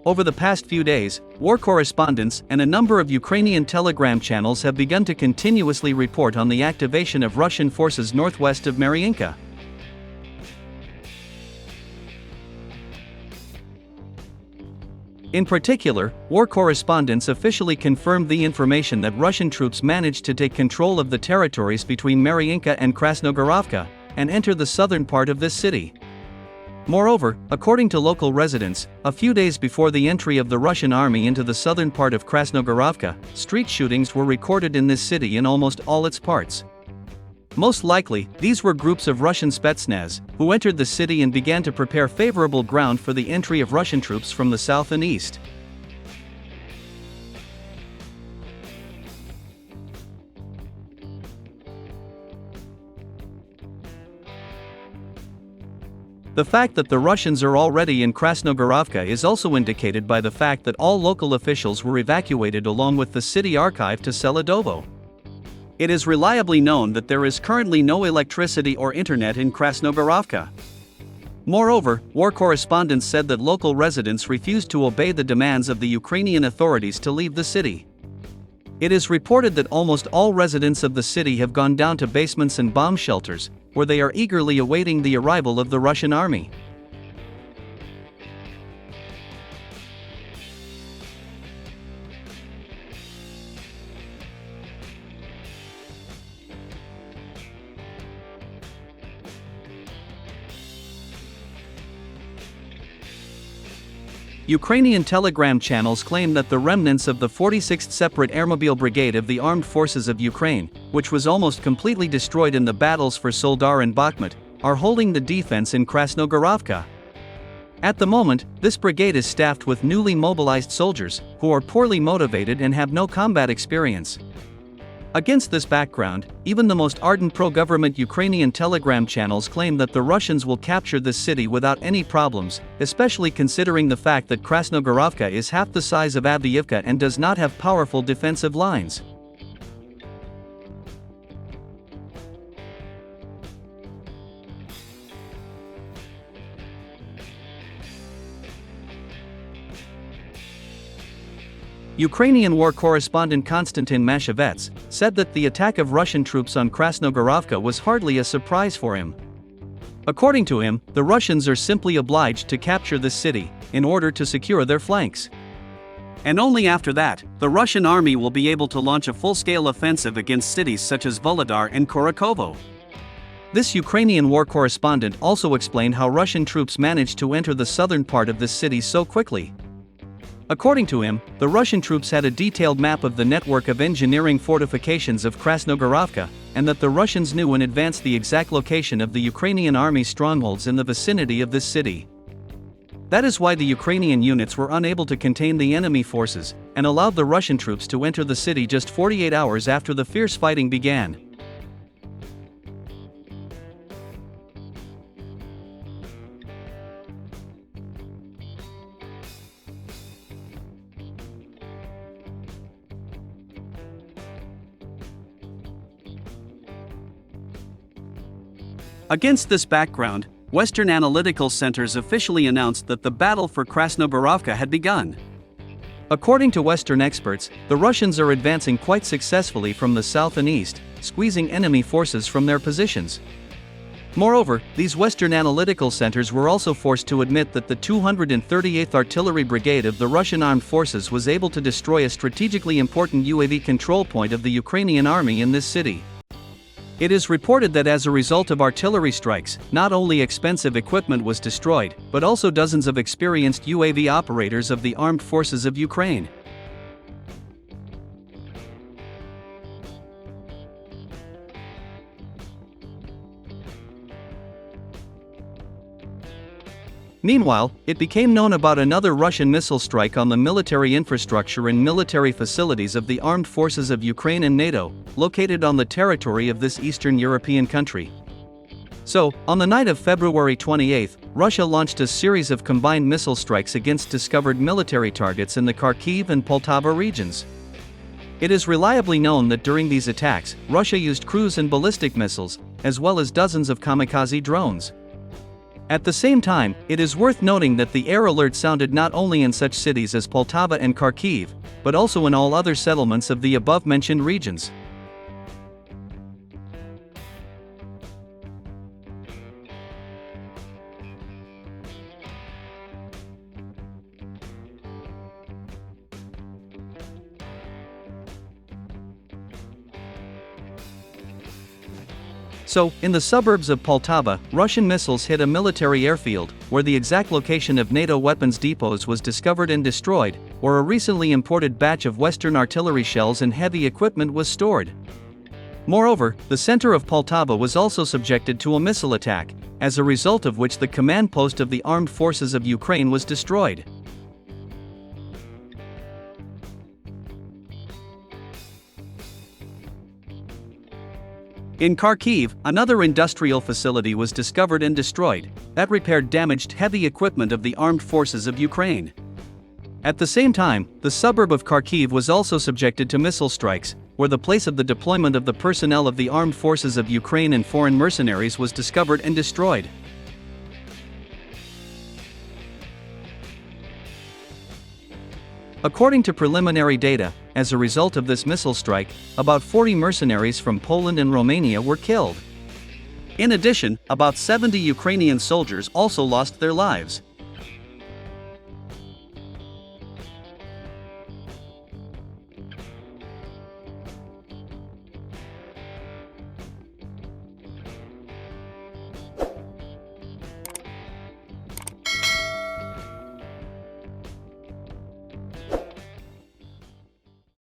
Over the past few days, war correspondents and a number of Ukrainian Telegram channels have begun to continuously report on the activation of Russian forces northwest of Mariinka. In particular, war correspondents officially confirmed the information that Russian troops managed to take control of the territories between Mariinka and KRASNOGOROVKA, and enter the southern part of this city. Moreover, according to local residents, a few days before the entry of the Russian army into the southern part of KRASNOGOROVKA, street shootings were recorded in this city in almost all its parts. Most likely, these were groups of Russian Spetsnaz, who entered the city and began to prepare favorable ground for the entry of Russian troops from the south and east. The fact that the Russians are already in KRASNOGOROVKA is also indicated by the fact that all local officials were evacuated along with the city archive to Seladovo. It is reliably known that there is currently no electricity or internet in KRASNOGOROVKA. Moreover, war correspondents said that local residents refused to obey the demands of the Ukrainian authorities to leave the city. It is reported that almost all residents of the city have gone down to basements and bomb shelters, where they are eagerly awaiting the arrival of the Russian army. Ukrainian Telegram channels claim that the remnants of the 46th Separate Airmobile Brigade of the Armed Forces of Ukraine, which was almost completely destroyed in the battles for Soledar and Bakhmut, are holding the defense in KRASNOGOROVKA. At the moment, this brigade is staffed with newly mobilized soldiers, who are poorly motivated and have no combat experience. Against this background, even the most ardent pro-government Ukrainian Telegram channels claim that the Russians will capture this city without any problems, especially considering the fact that KRASNOGOROVKA is half the size of Avdiivka and does not have powerful defensive lines. Ukrainian war correspondent Konstantin Mashevets said that the attack of Russian troops on KRASNOGOROVKA was hardly a surprise for him. According to him, the Russians are simply obliged to capture this city in order to secure their flanks. And only after that, the Russian army will be able to launch a full-scale offensive against cities such as Volodar and Kurakovo. This Ukrainian war correspondent also explained how Russian troops managed to enter the southern part of this city so quickly. According to him, the Russian troops had a detailed map of the network of engineering fortifications of KRASNOGOROVKA, and that the Russians knew in advance the exact location of the Ukrainian army strongholds in the vicinity of this city. That is why the Ukrainian units were unable to contain the enemy forces, and allowed the Russian troops to enter the city just 48 hours after the fierce fighting began. Against this background, Western analytical centers officially announced that the battle for KRASNOGOROVKA had begun. According to Western experts, the Russians are advancing quite successfully from the south and east, squeezing enemy forces from their positions. Moreover, these Western analytical centers were also forced to admit that the 238th Artillery Brigade of the Russian Armed Forces was able to destroy a strategically important UAV control point of the Ukrainian army in this city. It is reported that as a result of artillery strikes, not only expensive equipment was destroyed, but also dozens of experienced UAV operators of the armed forces of Ukraine. Meanwhile, it became known about another Russian missile strike on the military infrastructure and military facilities of the armed forces of Ukraine and NATO, located on the territory of this Eastern European country. So, on the night of February 28, Russia launched a series of combined missile strikes against discovered military targets in the KHARKIV and Poltava regions. It is reliably known that during these attacks, Russia used cruise and ballistic missiles, as well as dozens of kamikaze drones. At the same time, it is worth noting that the air alert sounded not only in such cities as Poltava and Kharkiv, but also in all other settlements of the above-mentioned regions. So, in the suburbs of Poltava, Russian missiles hit a military airfield, where the exact location of NATO weapons depots was discovered and destroyed, where a recently imported batch of Western artillery shells and heavy equipment was stored. Moreover, the center of Poltava was also subjected to a missile attack, as a result of which the command post of the armed forces of Ukraine was destroyed. In Kharkiv, another industrial facility was discovered and destroyed, that repaired damaged heavy equipment of the armed forces of Ukraine. At the same time, the suburb of Kharkiv was also subjected to missile strikes, where the place of the deployment of the personnel of the armed forces of Ukraine and foreign mercenaries was discovered and destroyed. According to preliminary data, as a result of this missile strike, about 40 mercenaries from Poland and Romania were killed. In addition, about 70 Ukrainian soldiers also lost their lives.